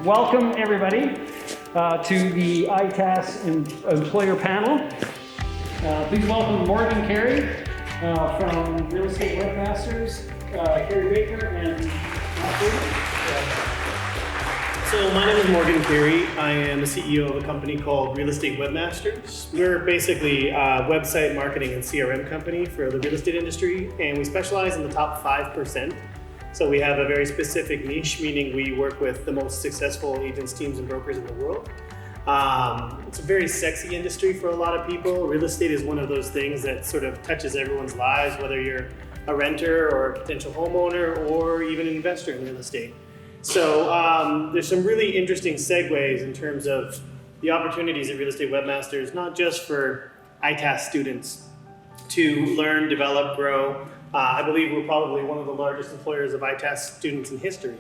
Welcome everybody to the ITAS employer panel. Please welcome Morgan Carey from Real Estate Webmasters, Carey Baker, and Matt David. So my name is Morgan Carey. I am the CEO of a company called Real Estate Webmasters. We're basically a website marketing and CRM company for the real estate industry, and we specialize in the top 5%. So we have a very specific niche, meaning we work with the most successful agents, teams, and brokers in the world. It's a very sexy industry for a lot of people. Real estate is one of those things that sort of touches everyone's lives, whether you're a renter or a potential homeowner or even an investor in real estate. So there's some really interesting segues in terms of the opportunities at Real Estate Webmasters, not just for ITAS students to learn, develop, grow. I believe we're probably one of the largest employers of ITAS students in history.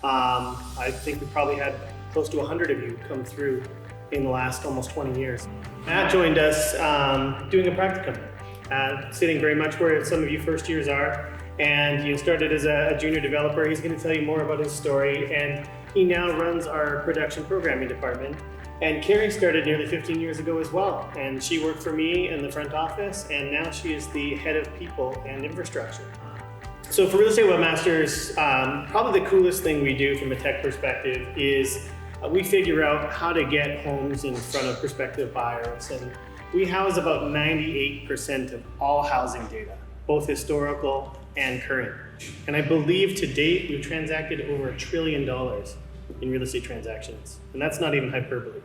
I think we probably had close to 100 of you come through in the last almost 20 years. Matt joined us doing a practicum, sitting very much where some of you first years are. And he started as a junior developer. He's going to tell you more about his story. And he now runs our production programming department. And Carrie started nearly 15 years ago as well. And she worked for me in the front office. And now she is the head of people and infrastructure. So for Real Estate Webmasters, probably the coolest thing we do from a tech perspective is we figure out how to get homes in front of prospective buyers. And we house about 98% of all housing data, both historical and current. And I believe to date, we've transacted over $1 trillion in real estate transactions. And that's not even hyperbole.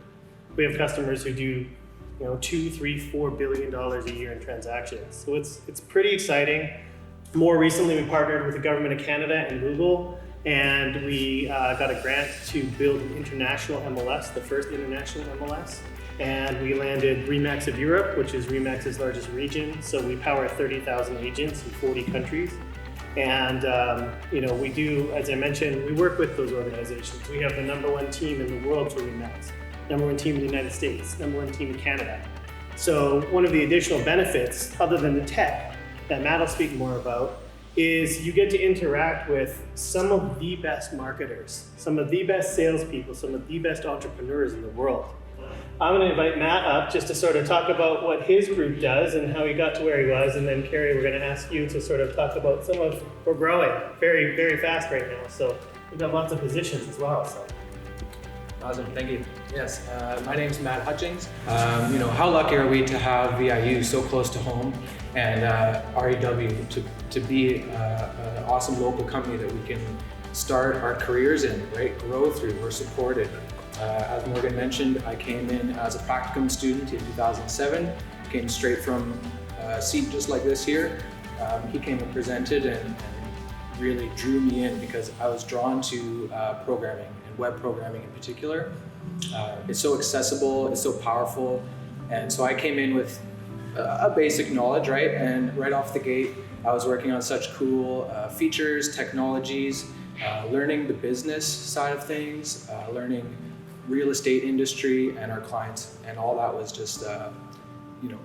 We have customers who do, $2, $3, $4 billion a year in transactions. So it's pretty exciting. More recently, we partnered with the government of Canada and Google, and we got a grant to build an international MLS, the first international MLS. And we landed RE/MAX of Europe, which is RE/MAX's largest region. So we power 30,000 agents in 40 countries. And we do, as I mentioned, we work with those organizations. We have the #1 team in the world for RE/MAX, #1 team in the United States, #1 team in Canada. So one of the additional benefits, other than the tech, that Matt will speak more about, is you get to interact with some of the best marketers, some of the best salespeople, some of the best entrepreneurs in the world. I'm going to invite Matt up just to sort of talk about what his group does and how he got to where he was. And then Carrie, we're going to ask you to sort of talk about we're growing very, very fast right now. So we've got lots of positions as well. So. Awesome, thank you. Yes, my name is Matt Hutchings. How lucky are we to have VIU so close to home and REW to be an awesome local company that we can start our careers in, right? Grow through, we're supported. As Morgan mentioned, I came in as a practicum student in 2007, came straight from a seat just like this here. He came and presented and really drew me in because I was drawn to programming and web programming in particular. It's so accessible, it's so powerful. And so I came in with a basic knowledge, right? And right off the gate, I was working on such cool features, technologies, learning the business side of things, learning real estate industry and our clients, and all that was just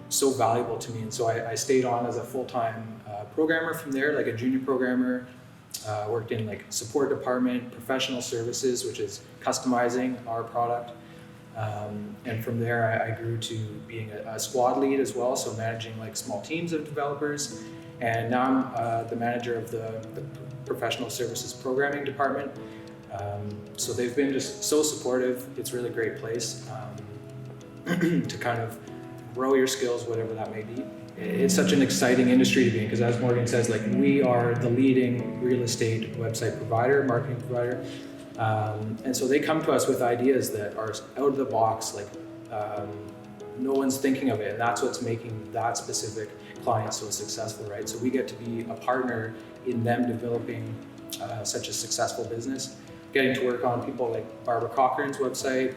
so valuable to me. And so I stayed on as a full-time programmer from there, like a junior programmer. Worked in like support department, professional services, which is customizing our product. And from there I grew to being a squad lead as well, so managing like small teams of developers. And now I'm the manager of the professional services programming department. So they've been just so supportive. It's a really great place to kind of grow your skills, whatever that may be. It's such an exciting industry to be in because, as Morgan says, like we are the leading real estate website provider, marketing provider. And so they come to us with ideas that are out of the box, like no one's thinking of it. And that's what's making that specific client so successful, right? So we get to be a partner in them developing such a successful business. Getting to work on people like Barbara Cochran's website,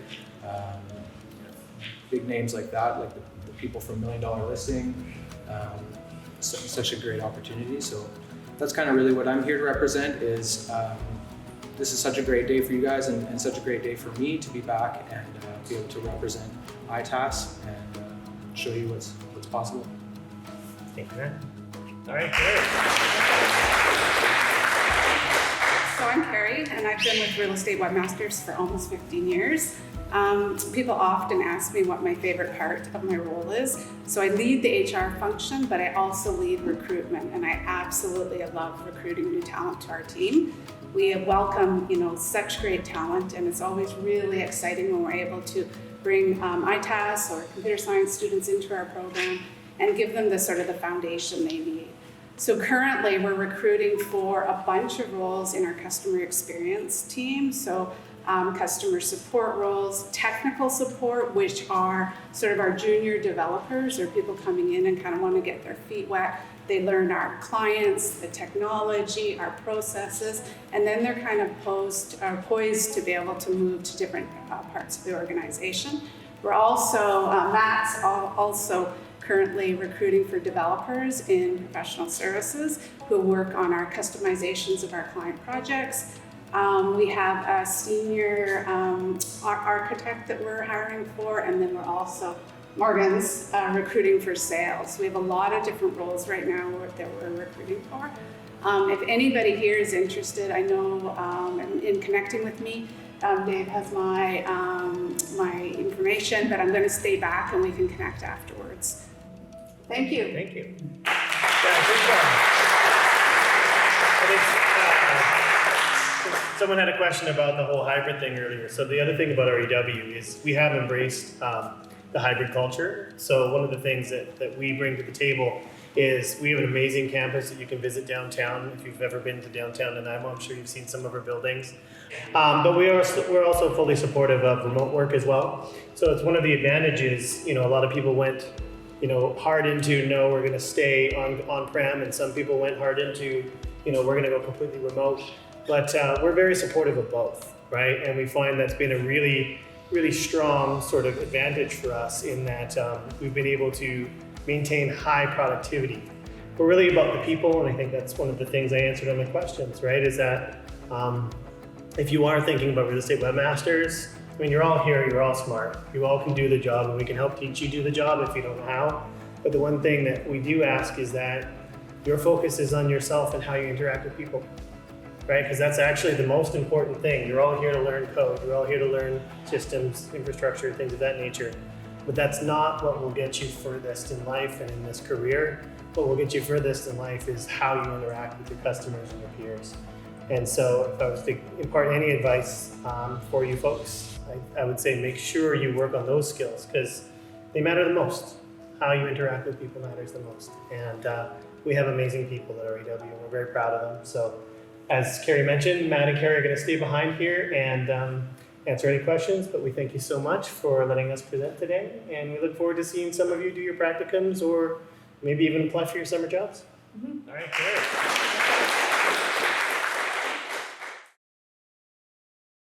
big names like that, like the people from $1 Million Listing. Such a great opportunity. So that's kind of really what I'm here to represent is this is such a great day for you guys and such a great day for me to be back and be able to represent ITAS and show you what's possible. Thank you, man. All right, great. So I'm Carrie, and I've been with Real Estate Webmasters for almost 15 years. People often ask me what my favorite part of my role is. So I lead the HR function, but I also lead recruitment, and I absolutely love recruiting new talent to our team. We have welcomed, such great talent, and it's always really exciting when we're able to bring ITAS or computer science students into our program and give them the foundation they need. So currently we're recruiting for a bunch of roles in our customer experience team. So customer support roles, technical support, which are sort of our junior developers or people coming in and kind of want to get their feet wet. They learn our clients, the technology, our processes, and then they're kind of poised to be able to move to different parts of the organization. We're also, Matt's also currently recruiting for developers in professional services who work on our customizations of our client projects. We have a senior architect that we're hiring for, and then we're also, Morgan's recruiting for sales. We have a lot of different roles right now that we're recruiting for. If anybody here is interested, I know in connecting with me, Dave has my information, but I'm going to stay back and we can connect afterwards. Thank you. Thank you. Yeah, good job. Someone had a question about the whole hybrid thing earlier. So the other thing about REW is we have embraced the hybrid culture. So one of the things that we bring to the table is we have an amazing campus that you can visit downtown. If you've ever been to downtown Nanaimo, I'm sure you've seen some of our buildings. But we're also fully supportive of remote work as well. So it's one of the advantages, a lot of people went hard into, no, we're going to stay on-prem, and some people went hard into, we're going to go completely remote. But we're very supportive of both, right? And we find that's been a really, really strong sort of advantage for us in that we've been able to maintain high productivity. We're really about the people, and I think that's one of the things I answered on the questions, right? Is that if you are thinking about Real Estate Webmasters, you're all here, you're all smart, you all can do the job, and we can help teach you do the job if you don't know how. But the one thing that we do ask is that your focus is on yourself and how you interact with people, right? Because that's actually the most important thing. You're all here to learn code, you're all here to learn systems, infrastructure, things of that nature. But that's not what will get you furthest in life and in this career. What will get you furthest in life is how you interact with your customers and your peers. And so if I was to impart any advice for you folks, I would say make sure you work on those skills because they matter the most. How you interact with people matters the most. And we have amazing people at REW and we're very proud of them. So as Carrie mentioned, Matt and Carrie are going to stay behind here and answer any questions, but we thank you so much for letting us present today. And we look forward to seeing some of you do your practicums or maybe even apply for your summer jobs. Mm-hmm. All right, great.